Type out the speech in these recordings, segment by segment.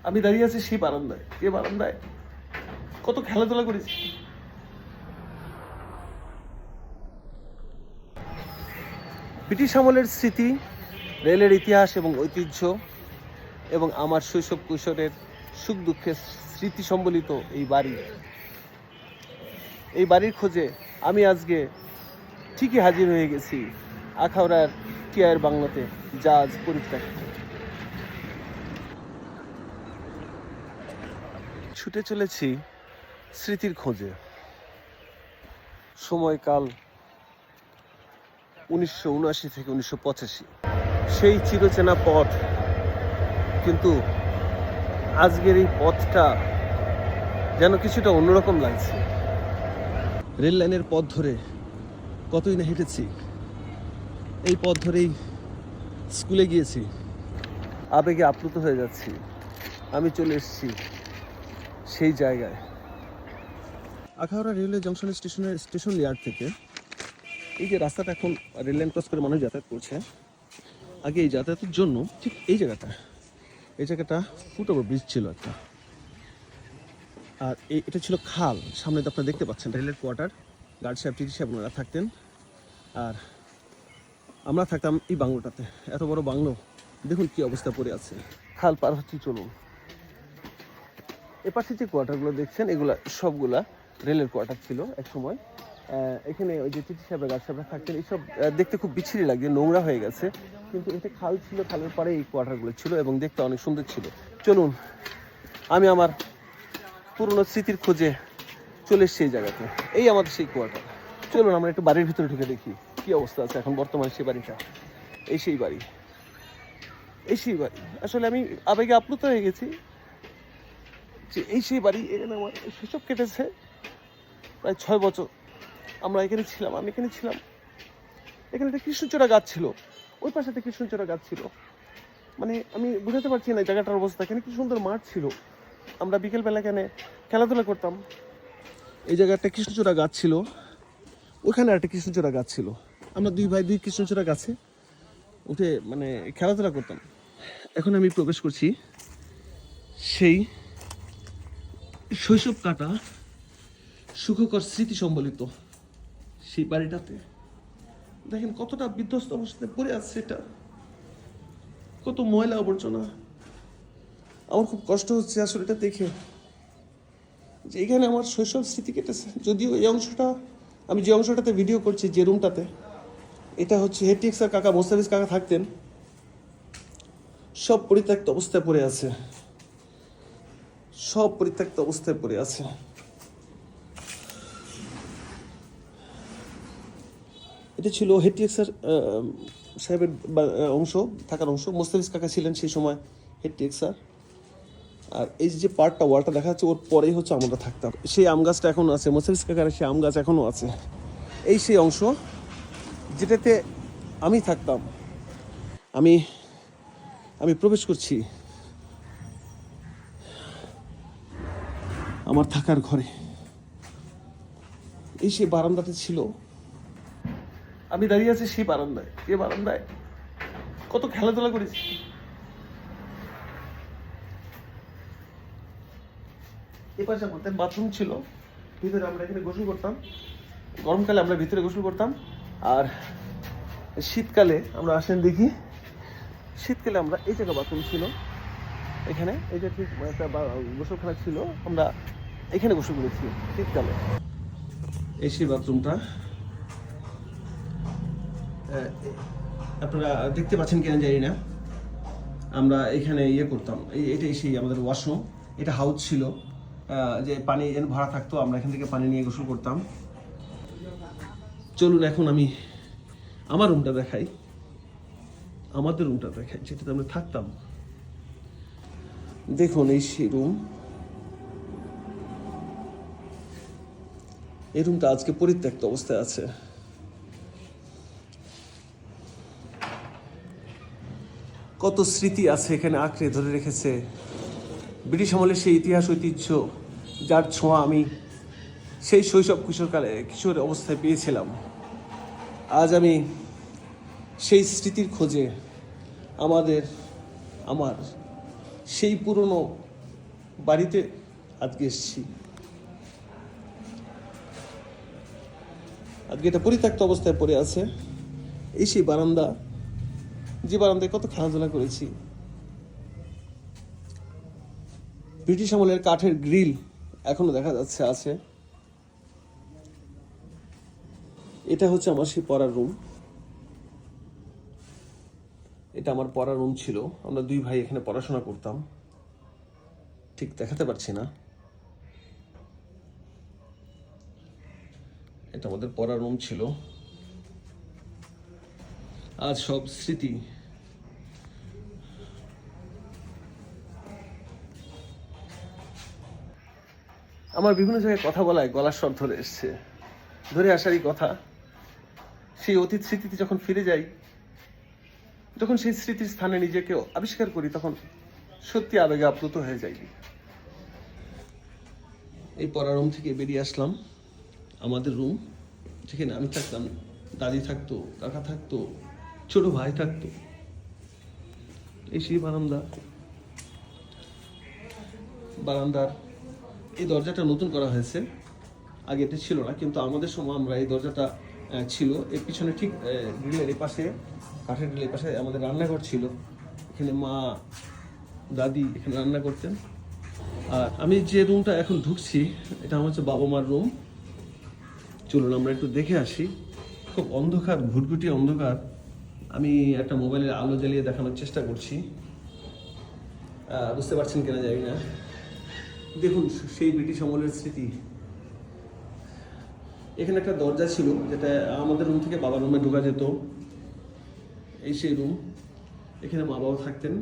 আমি দাঁড়িয়ে আছি সেই বারান্দায়, যে বারান্দায় কত খেলাধুলা করেছি। ব্রিটিশ আমলের স্মৃতি, রেলের ইতিহাস এবং ঐতিহ্য এবং আমার শৈশব কৈশোরের সুখ দুঃখের স্মৃতি সম্বলিত এই বাড়ির খোঁজে আমি আজকে ঠিকই হাজির হয়ে গেছি আখাউড়ার টিআইয়ের বাংলাতে, যা আজ পরিত্যক্ত। ছুটে চলেছি স্মৃতির খোঁজে। সময়কাল 1979 থেকে 1985, সেই চিরচেনা পথ। কিন্তু আজকের এই পথটা যেন কিছুটা অন্যরকম লাগছে। রেল লাইনের পথ ধরে কতই না হেঁটেছি, এই পথ ধরেই স্কুলে গিয়েছি। আবেগে আপ্লুত হয়ে যাচ্ছি। আমি চলে এসেছি সেই জায়গায়। Akhaura railway junction station yard থেকে এই যে রাস্তাটা, এখন রেল লাইন ক্রস করে মানুষ যাতায়াত করছে, আগে এই যাতায়াতের জন্য ঠিক এই জায়গাটা ফুট ওভার ব্রিজ ছিল একটা, আর এটা ছিল খাল। সামনে তো আপনারা দেখতে পাচ্ছেন রেলের কোয়ার্টার, গার্ড সাহেব, টিটি সাহেব ওনারা থাকতেন, আর আমরা থাকতাম এই বাংলোটাতে। এত বড় বাংলো, দেখুন কি অবস্থা পড়ে আছে। খাল পার হচ্ছি, চলুন। এপাশে যে কোয়ার্টারগুলো দেখছেন, এগুলা সবগুলা রেলের কোয়ার্টার ছিল এক সময়। এখানে ওই যে টিটি সাহেবরা, গার্ড সাহেবরা থাকতেন। এইসব দেখতে খুব বিচ্ছিরি লাগছে, নোংরা হয়ে গেছে, কিন্তু এটা খাল ছিল, খালের পরে এই কোয়ার্টারগুলো ছিল এবং দেখতে অনেক সুন্দর ছিল। চলুন, আমি আমার পুরনো স্মৃতির খোঁজে চলে এসছি এই জায়গাতে। এই আমাদের সেই কোয়ার্টার। চলুন আমরা একটু বাড়ির ভিতরে ঢুকে দেখি কি অবস্থা আছে এখন বর্তমানে সেই বাড়িটা। এই সেই বাড়ি। আসলে আমি আবেগে আপ্লুত হয়ে গেছি যে এই সেই বাড়ি। এখানে আমার শৈশব কেটেছে প্রায় 6 বছর। আমরা এখানে ছিলাম, আমি এখানে ছিলাম। এখানে একটা কৃষ্ণচূড়া গাছ ছিল, ওই পাশে একটা কৃষ্ণচূড়া গাছ ছিল। মানে আমি বুঝাতে পারছি না জায়গাটার অবস্থা। এখানে কি সুন্দর মাঠ ছিল, আমরা বিকেলবেলা এখানে খেলাধুলা করতাম। এই জায়গায় একটা কৃষ্ণচূড়া গাছ ছিল, ওখানে একটা কৃষ্ণচূড়া গাছ ছিল। আমরা দুই ভাই দুই কৃষ্ণচূড়া গাছে উঠে মানে খেলাধুলা করতাম। এখন আমি প্রবেশ করছি সেই শৈশব কাটা সুখকর স্মৃতি সম্বলিত সেই বাড়িটাতে। দেখেন কতটা বিধ্বস্ত অবস্থায় পড়ে আছে এটা, কত ময়লা আবর্জনা। আমার খুব কষ্ট হচ্ছে আসলে এটা দেখে, যে এখানে আমার শৈশব স্মৃতি কেটেছে। যদিও এই অংশটা, আমি যে অংশটাতে ভিডিও করছি, যে রুমটাতে, এটা হচ্ছে হেডটিক্সার কাকা, মোস্তাফিজ কাকা থাকতেন। সব পরিত্যক্ত অবস্থায় পড়ে আছে, সব পরিত্যক্ত অবস্থায় পড়ে আছে। এটা ছিল হেডটিক্সার সাহেবের অংশ, থাকার অংশ। মোস্তাফিজ কাকা ছিলেন সেই সময় হেডটিক্সার। আর এই যে পার্টটা, ওয়ালটা দেখা যাচ্ছে, ওর পরেই হচ্ছে আমরা থাকতাম। সেই আম গাছটা এখনও আছে, মোস্তাফিজ কাকার সেই আম গাছ এখনও আছে। এই সেই অংশ যেটাতে আমি থাকতাম। আমি প্রবেশ করছি আমার থাকার ঘরে। এই সেই বারান্দাটা ছিল, আমি দাঁড়িয়ে আছি সেই বারান্দায়, যে বারান্দায় কত খেলাধুলা করেছি। এপাশে আমাদের বাথরুম ছিল, ভিতরে আমরা এখানে গোসল করতাম। গরমকালে আমরা ভিতরে গোসল করতাম, আর শীতকালে আমরা আসেন দেখি, শীতকালে আমরা এই জায়গা বাথরুম ছিল এখানে, এই যে ঠিক একটা গোসলখানা ছিল, আমরা এখানে গোসল করেছি শীতকালে। এই সেই বাথরুমটা আপনারা দেখতে পাচ্ছেন কিনা জানি না। আমরা এখানে ইয়ে করতাম, এটাই সেই আমাদের ওয়াশরুম। এটা হাউস ছিল, যে পানি ভরা থাকতো, আমরা এখান থেকে পানি নিয়ে গোসল করতাম। চলুন এখন আমি আমার রুমটা দেখাই, আমাদের রুমটা দেখাই, যেটাতে আমরা থাকতাম। দেখুন এই সেই রুম। এই রুমটা আজকে পরিত্যক্ত অবস্থায় আছে। কত স্মৃতি আছে এখানে আঁকড়ে ধরে রেখেছে ব্রিটিশ আমলের সেই ইতিহাস ঐতিহ্য, যার ছোঁয়া আমি সেই শৈশব কিশোর অবস্থায় পেয়েছিলাম। আজ আমি সেই স্মৃতির খোঁজে আমার সেই পুরনো বাড়িতে আজকে এসেছি। আজকে এটা পরিত্যক্ত অবস্থায় পড়ে আছে। এই সেই বারান্দা, যে বারান্দায় কত খেলাধুলা করেছি। ব্রিটিশ আমলের কাঠের গ্রিল এখনো দেখা যাচ্ছে আছে। এটা হচ্ছে আমার সেই পড়ার রুম। এটা আমার পড়ার রুম ছিল। আমরা দুই ভাই এখানে পড়াশোনা করতাম। ঠিক দেখাতে পারছি না। এটা আমাদের পড়ার রুম ছিল। আজ সব স্মৃতি। আমার বিভিন্ন জায়গায় কথা বলায় গলার স্বর ধরে এসছে। ধরে আসারই কথা। সেই অতীত স্মৃতিতে যখন ফিরে যাই, যখন সেই স্মৃতির স্থানে নিজেকে আবিষ্কার করি, তখন সত্যি আবেগে আপ্লুত হয়ে যাই। এই পড়ার রুম থেকে বেরিয়ে আসলাম। আমাদের রুম, যেখানে আমি থাকতাম, দাদি থাকতো, কাকা থাকতো, ছোট ভাই থাকতো। এই সেই বারান্দা। বারান্দার এই দরজাটা নতুন করা হয়েছে, আগে এটা ছিল না। কিন্তু আমাদের সময় আমরা এই দরজাটা ছিল। এর পিছনে ঠিক গ্রিলের এই পাশে, কাঠের গ্রিলের পাশে আমাদের রান্নাঘর ছিল। এখানে মা, দাদি এখানে রান্না করতেন। আর আমি যে রুমটা এখন ঢুকছি, এটা আমার হচ্ছে বাবা মার রুম। চলুন আমরা একটু দেখে আসি। খুব অন্ধকার, ঘুটঘুটি অন্ধকার। আমি একটা মোবাইলের আলো জ্বালিয়ে দেখানোর চেষ্টা করছি, বুঝতে পারছেন কিনা জানি না। দেখুন সেই ব্রিটিশ আমলের স্মৃতি। এখানে একটা দরজা ছিল, যেটা আমাদের রুম থেকে বাবার রুমে ঢোকা যেত। এই সেই রুম। এখানে মা বাবা থাকতেন।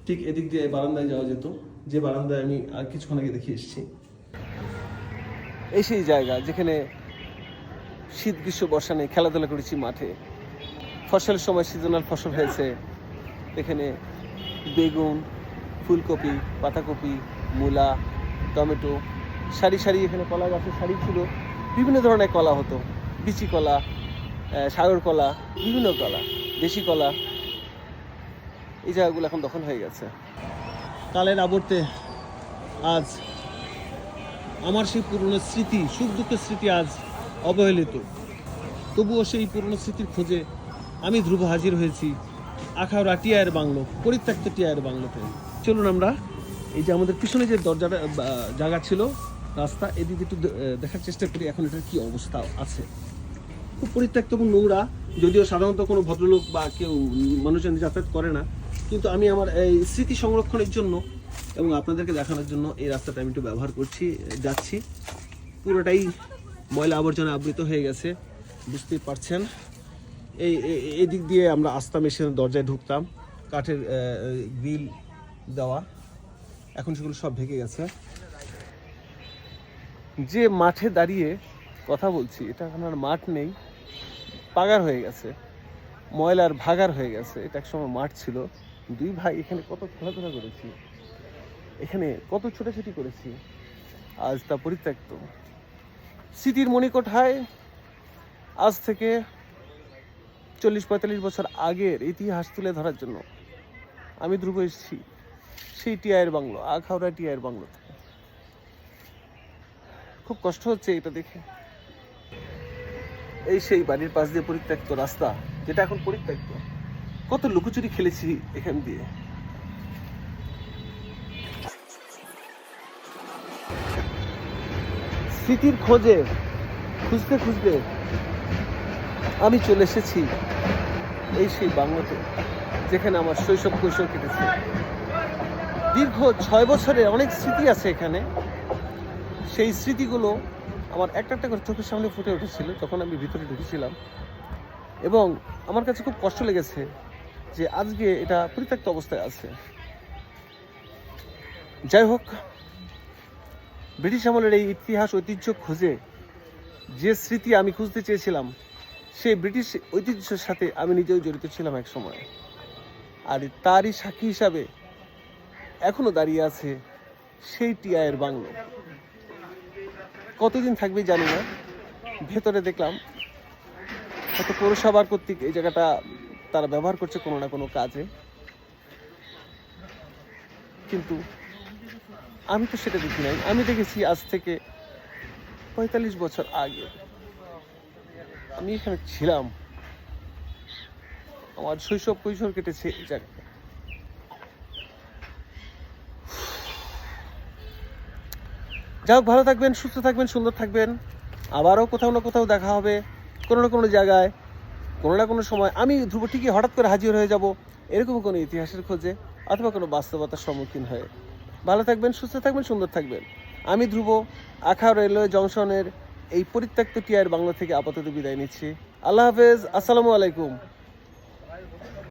ঠিক এদিক দিয়ে বারান্দায় যাওয়া যেত, যে বারান্দায় আমি আর কিছুক্ষণ আগে দেখে এসেছি। এই সেই জায়গা যেখানে শীত, গ্রীষ্ম, বর্ষা নেই, খেলাধুলা করেছি মাঠে। ফসলের সময় সিজনাল ফসল হয়েছে। এখানে বেগুন, ফুলকপি, পাতাকপি, মূলা, টমেটো, সারি সারি। এখানে কলা গাছের সারি ছিল। বিভিন্ন ধরনের কলা হতো, বিচি কলা, সাগর কলা, বিভিন্ন কলা, দেশি কলা। এই জায়গাগুলো এখন দখল হয়ে গেছে। কালের আবর্তে আজ আমার সেই পুরনো স্মৃতি, সুখ দুঃখের স্মৃতি আজ অবহেলিত। তবুও সেই পুরনো স্মৃতির খোঁজে আমি ধ্রুব হাজির হয়েছি আখাউড়া টিআইয়ের বাংলো, পরিত্যক্ত টিআইয়ের বাংলোতে। চলুন আমরা এই যে আমাদের পিছনে যে দরজাটা জায়গা ছিল, রাস্তা, এদিকে একটু দেখার চেষ্টা করি এখন এটার কি অবস্থা আছে। খুব পরিত্যক্ত এবং নোংরা, যদিও সাধারণত কোনো ভদ্রলোক বা কেউ মানুষজন যাতায়াত করে না। কিন্তু আমি আমার এই স্মৃতি সংরক্ষণের জন্য এবং আপনাদেরকে দেখানোর জন্য এই রাস্তাটা আমি একটু ব্যবহার করছি, যাচ্ছি। পুরোটাই ময়লা আবর্জনা আবৃত হয়ে গেছে, বুঝতেই পারছেন। এই দিক দিয়ে আমরা আসতাম, এসে দরজায় ঢুকতাম, কাঠের গ্রিল দেওয়া। এখন সেগুলো সব ঢেকে গেছে। যে মাঠে দাঁড়িয়ে কথা বলছি, এটা এখন আর মাঠ নেই, পাগার হয়ে গেছে, ময়লার ভাগার হয়ে গেছে। এটা একসময় মাঠ ছিল। দুই ভাই এখানে কত খেলাধুলা করেছি, এখানে কত ছোটাছুটি করেছি। আজ তা পরিত্যক্ত। স্মৃতির মণিকোঠায় আজ থেকে 40-45 বছর আগের ইতিহাস তুলে ধরার জন্য আমি ধ্রুব এসেছি সেই টিআইয়ের বাংলো, আখাউড়া টিআইয়ের বাংলো থেকে। খুব কষ্ট হচ্ছে এটা দেখে। এই সেই বাড়ির পাশ দিয়ে পরিত্যক্ত রাস্তা, যেটা এখন পরিত্যক্ত। কত লুকোচুরি খেলেছি এখান দিয়ে। স্মৃতির খোঁজে খুঁজতে খুঁজতে আমি চলে এসেছি এই সেই বাংলোতে, যেখানে আমার শৈশব কৈশোর কেটেছে। দীর্ঘ 6 বছরে অনেক স্মৃতি আছে এখানে। সেই স্মৃতিগুলো আমার একটা একটা করে চোখের সামনে ফুটে উঠেছিল যখন আমি ভিতরে ঢুকেছিলাম। এবং আমার কাছে খুব কষ্ট লেগেছে যে আজকে এটা পরিত্যক্ত অবস্থায় আছে। যাই হোক, ব্রিটিশ আমলের এই ইতিহাস ঐতিহ্য খুঁজে যে স্মৃতি আমি খুঁজতে চেয়েছিলাম, সেই ব্রিটিশ ঐতিহ্যের সাথে আমি নিজেও জড়িত ছিলাম এক সময়। আর তারই সাক্ষী হিসাবে এখনো দাঁড়িয়ে আছে সেই টিআইয়ের বাংলো। কতদিন থাকবে জানি না। ভেতরে দেখলাম হয়তো পৌরসভার কর্তৃক এই জায়গাটা তারা ব্যবহার করছে কোনো না কোনো কাজে। কিন্তু আমি তো সেটা দেখি নাই। আমি দেখেছি আজ থেকে ৪৫ বছর আগে আমি এখানে ছিলাম। আমার শৈশব কৈশোর কেটেছে এই জায়গায়। যাই হোক, ভালো থাকবেন, সুস্থ থাকবেন, সুন্দর থাকবেন। আবারও কোথাও না কোথাও দেখা হবে, কোনো না কোনো জায়গায়, কোনো না কোনো সময়। আমি ধ্রুব ঠিকই হঠাৎ করে হাজির হয়ে যাব এরকম কোনো ইতিহাসের খোঁজে অথবা কোনো বাস্তবতার সম্মুখীন হয়ে। ভালো থাকবেন, সুস্থ থাকবেন, সুন্দর থাকবেন। আমি ধ্রুব আখাউড়া রেলওয়ে জংশনের এই পরিত্যক্ত টিআর বাংলা থেকে আপাতত বিদায় নিচ্ছি। আল্লাহ হাফেজ, আসসালামু আলাইকুম।